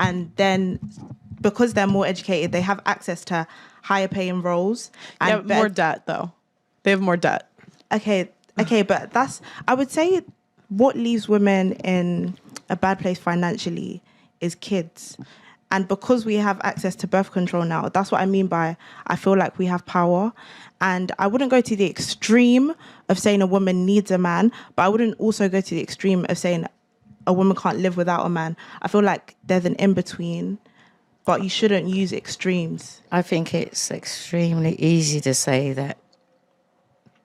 and then because they're more educated, they have access to higher paying roles. And more debt though. They have more debt. Okay, but I would say what leaves women in a bad place financially is kids. And because we have access to birth control now, that's what I mean by I feel like we have power. And I wouldn't go to the extreme of saying a woman needs a man, but I wouldn't also go to the extreme of saying a woman can't live without a man. I feel like there's an in-between, but you shouldn't use extremes. I think it's extremely easy to say that,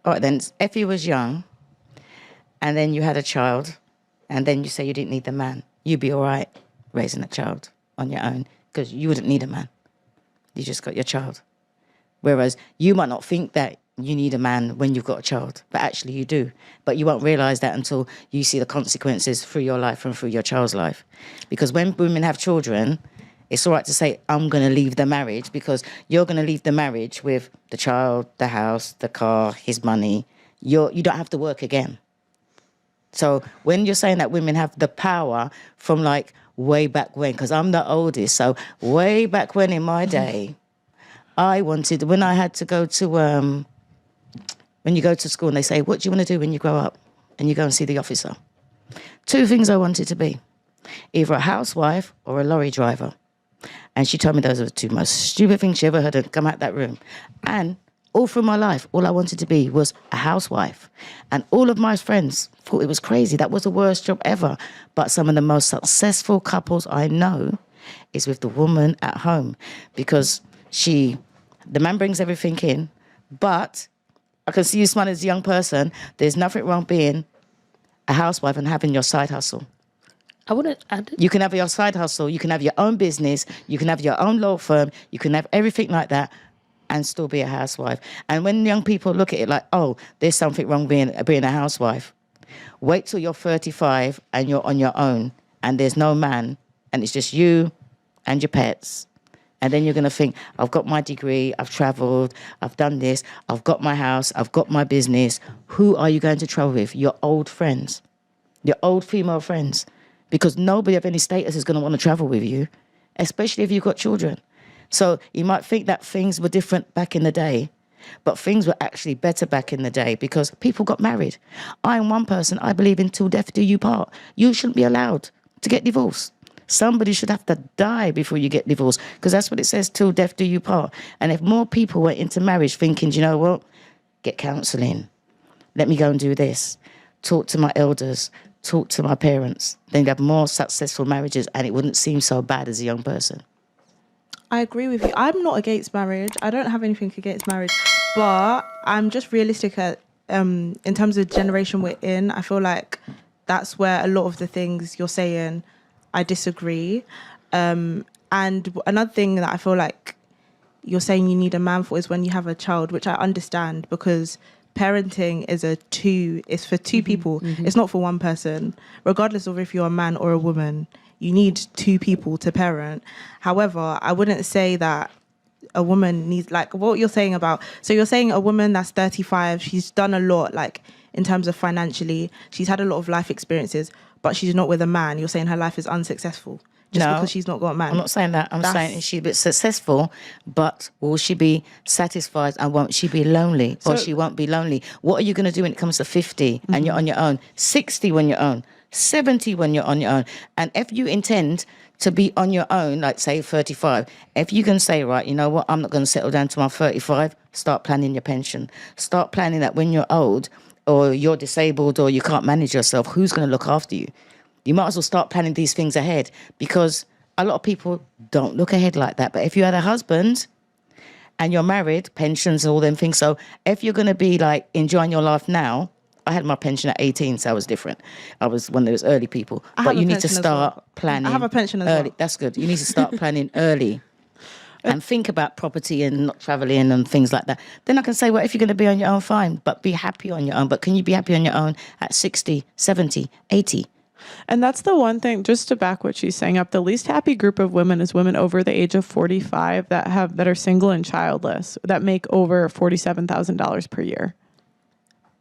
all right, then if you was young and then you had a child and then you say you didn't need the man, you'd be all right raising a child on your own because you wouldn't need a man. You just got your child. Whereas you might not think that you need a man when you've got a child, but actually you do. But you won't realise that until you see the consequences through your life and through your child's life. Because when women have children, it's all right to say, I'm going to leave the marriage, because you're going to leave the marriage with the child, the house, the car, his money. You don't have to work again. So when you're saying that women have the power from like way back when, because I'm the oldest, so way back when in my day, I wanted, when I had to go to, when you go to school and they say, what do you want to do when you grow up? And you go and see the officer. Two things I wanted to be, either a housewife or a lorry driver. And she told me those are the two most stupid things she ever heard her come out that room. And all through my life, all I wanted to be was a housewife. And all of my friends thought it was crazy. That was the worst job ever. But some of the most successful couples I know is with the woman at home, because the man brings everything in, but I can see you smiling as a young person. There's nothing wrong being a housewife and having your side hustle. You can have your side hustle, you can have your own business, you can have your own law firm, you can have everything like that and still be a housewife. And when young people look at it like, oh, there's something wrong being a housewife, wait till you're 35 and you're on your own and there's no man and it's just you and your pets. And then you're going to think, I've got my degree, I've travelled, I've done this, I've got my house, I've got my business. Who are you going to travel with? Your old friends, your old female friends. Because nobody of any status is going to want to travel with you, especially if you've got children. So you might think that things were different back in the day, but things were actually better back in the day because people got married. I am one person, I believe in till death do you part. You shouldn't be allowed to get divorced. Somebody should have to die before you get divorced, because that's what it says, till death do you part. And if more people went into marriage thinking, you know what, get counselling, let me go and do this, talk to my elders, talk to my parents, then you'd have more successful marriages and it wouldn't seem so bad as a young person. I agree with you. I'm not against marriage. I don't have anything against marriage, but I'm just realistic at, in terms of the generation we're in. I feel like that's where a lot of the things you're saying, I disagree. And another thing that I feel like you're saying you need a man for is when you have a child, which I understand, because parenting is it's for two people. Mm-hmm. It's not for one person. Regardless of if you're a man or a woman, you need two people to parent. However, I wouldn't say that a woman needs, like what you're saying about, so you're saying a woman that's 35, she's done a lot, like in terms of financially, she's had a lot of life experiences, but she's not with a man. You're saying her life is unsuccessful just because she's not got a man. I'm not saying that. I'm saying she'll be successful, but will she be satisfied and won't she be lonely? Or she won't be lonely. What are you going to do when it comes to 50 and you're on your own? 60 when you're on? 70 when you're on your own? And if you intend to be on your own, like say 35, if you can say, right, you know what, I'm not going to settle down to my 35, start planning your pension. Start planning that when you're old or you're disabled or you can't manage yourself, who's going to look after you? You might as well start planning these things ahead, because a lot of people don't look ahead like that. But if you had a husband and you're married, pensions and all them things. So if you're going to be like enjoying your life now, I had my pension at 18, so I was different. I was one of those early people. But you need to start planning. I have a pension as early. well. That's good. You need to start planning early and think about property and not traveling and things like that. Then I can say, well, if you're going to be on your own, fine, but be happy on your own. But can you be happy on your own at 60, 70, 80? And that's the one thing, just to back what she's saying up, the least happy group of women is women over the age of 45 that are single and childless, that make over $47,000 per year.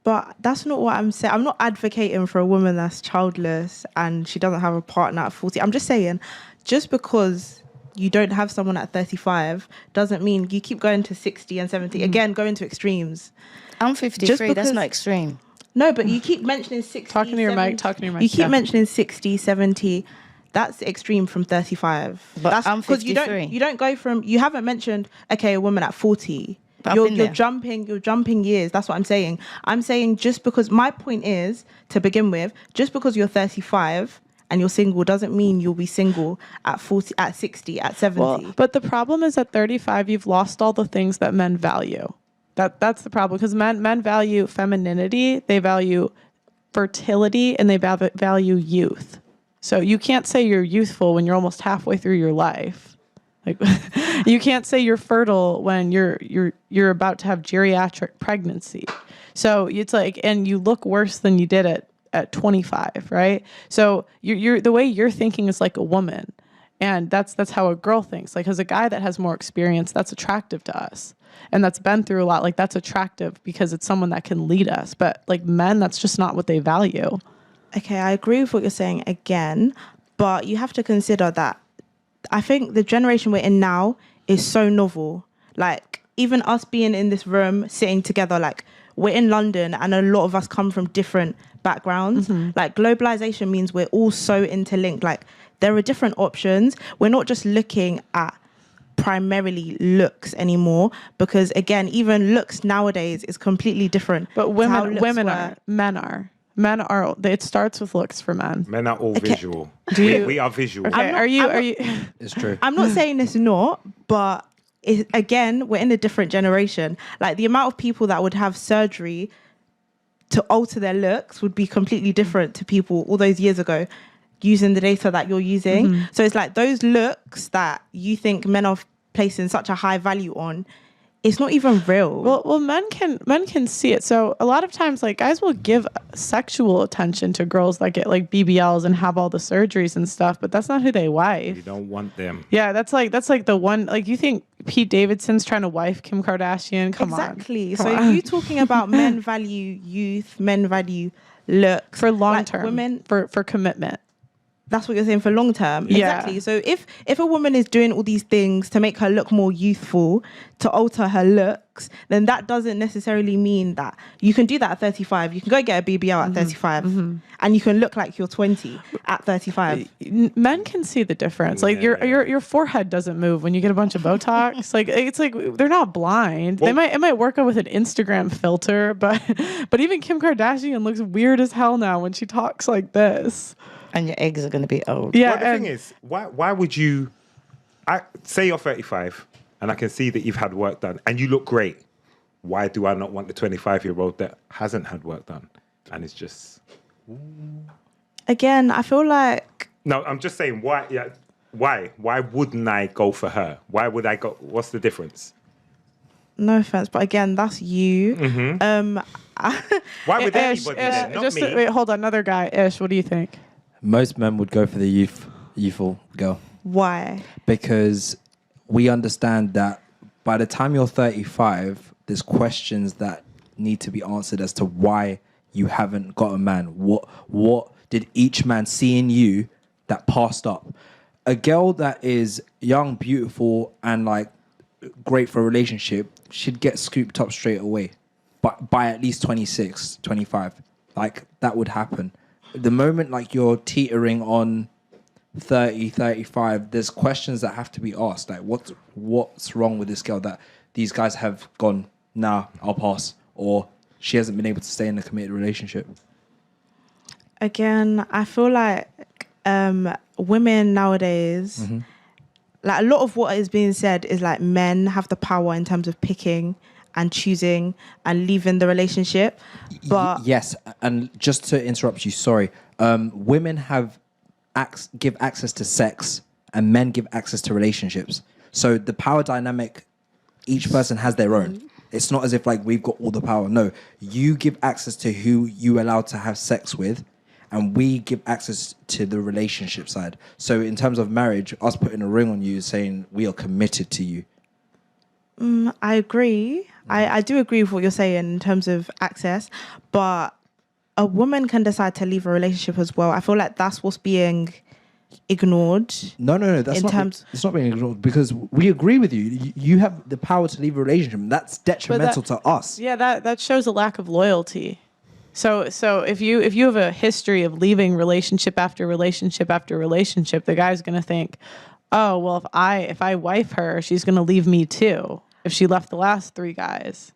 But that's not what I'm saying. I'm not advocating for a woman that's childless and she doesn't have a partner at 40. I'm just saying just because you don't have someone at 35 doesn't mean you keep going to 60 and 70. Again, going to extremes. I'm 53. Just That's because- not extreme. No, but you keep mentioning 60. Talking to your 70. mic, talking to your mic. You keep yeah. mentioning 60, 70. That's extreme from 35. But That's I'm because 53. you don't go from, you haven't mentioned, okay, a woman at 40. But I've You're been there. jumping years. That's what I'm saying. I'm saying just because, my point is, to begin with, just because you're 35 and you're single doesn't mean you'll be single at 40, at 60, at 70. Well, but the problem is at 35, you've lost all the things that men value. That's the problem, because men value femininity, they value fertility, and they value youth. So you can't say you're youthful when you're almost halfway through your life. Like, you can't say you're fertile when you're about to have geriatric pregnancy. So it's like, and you look worse than you did at 25, right? So you're the way you're thinking is like a woman, and that's how a girl thinks. Like, as a guy that has more experience, that's attractive to us, and that's been through a lot. Like, that's attractive because it's someone that can lead us. But like men, that's just not what they value. Okay, I agree with what you're saying again, but you have to consider that I think the generation we're in now is so novel. Like, even us being in this room, sitting together, like, we're in London and a lot of us come from different backgrounds. Like, globalization means we're all so interlinked. Like, there are different options. We're not just looking at primarily looks anymore, because again, even looks nowadays is completely different. But to how women, looks women were. are, men are. Men are. It starts with looks for men. Men are all visual. you- We are visual. Okay, not- are you? I'm Are not- you? It's true. I'm not saying it's not, but again, we're in a different generation. Like, the amount of people that would have surgery to alter their looks would be completely different to people all those years ago using the data that you're using. So it's like those looks that you think men are placing such a high value on, it's not even real. Well, men can see it. So a lot of times, like, guys will give sexual attention to girls that get like BBLs and have all the surgeries and stuff, but that's not who they wife. You don't want them. Yeah, that's like the one. Like, you think Pete Davidson's trying to wife Kim Kardashian? Come exactly. on. So Come on. you talking about men value youth, men value looks For long like term, women. for commitment. That's what you're saying, for long term. Yeah. Exactly. So if a woman is doing all these things to make her look more youthful, to alter her looks, then that doesn't necessarily mean that you can do that at 35. You can go get a BBL at 35 and you can look like you're 20 at 35. Men can see the difference. Like, Yeah. your forehead doesn't move when you get a bunch of Botox. Like, it's like they're not blind. It might work out with an Instagram filter, but even Kim Kardashian looks weird as hell now when she talks like this. And your eggs are going to be old. Yeah, Well, the thing is, why would you? I say you're 35, and I can see that you've had work done, and you look great. Why do I not want the 25-year-old that hasn't had work done, and it's just? Again, I feel like No, I'm just saying why. Yeah, why? Why wouldn't I go for her? Why would I go? What's the difference? no offense, but again, that's you. Why would Ish, anybody then? Not just me. wait, hold on, another guy. Ish, what do you think? Most men would go for the youthful girl Why? because we understand that by the time you're 35, there's questions that need to be answered as to why you haven't got a man. What did each man see in you that passed up? A girl that is young, beautiful, and like great for a relationship should get scooped up straight away, but by at least 26, 25. Like, that would happen. The moment like you're teetering on 30, 35, there's questions that have to be asked. Like, what's wrong with this girl that these guys have gone, nah, I'll pass, or she hasn't been able to stay in a committed relationship? Again, I feel like women nowadays, like, a lot of what is being said is like men have the power in terms of picking and choosing and leaving the relationship. But Yes, and just to interrupt you, sorry, women have give access to sex and men give access to relationships. So the power dynamic, each person has their own. It's not as if like we've got all the power. No, you give access to who you allow to have sex with, and we give access to the relationship side. So in terms of marriage, us putting a ring on you is saying we are committed to you. I agree. I do agree with what you're saying in terms of access, but a woman can decide to leave a relationship as well. I feel like that's what's being ignored. No, that's In not. terms- It's not being ignored because we agree with you. You have the power to leave a relationship. And that's detrimental to us. Yeah, that shows a lack of loyalty. So if you have a history of leaving relationship after relationship after relationship, the guy's gonna think, oh well, if I wife her, she's gonna leave me too. If she left the last 3 guys.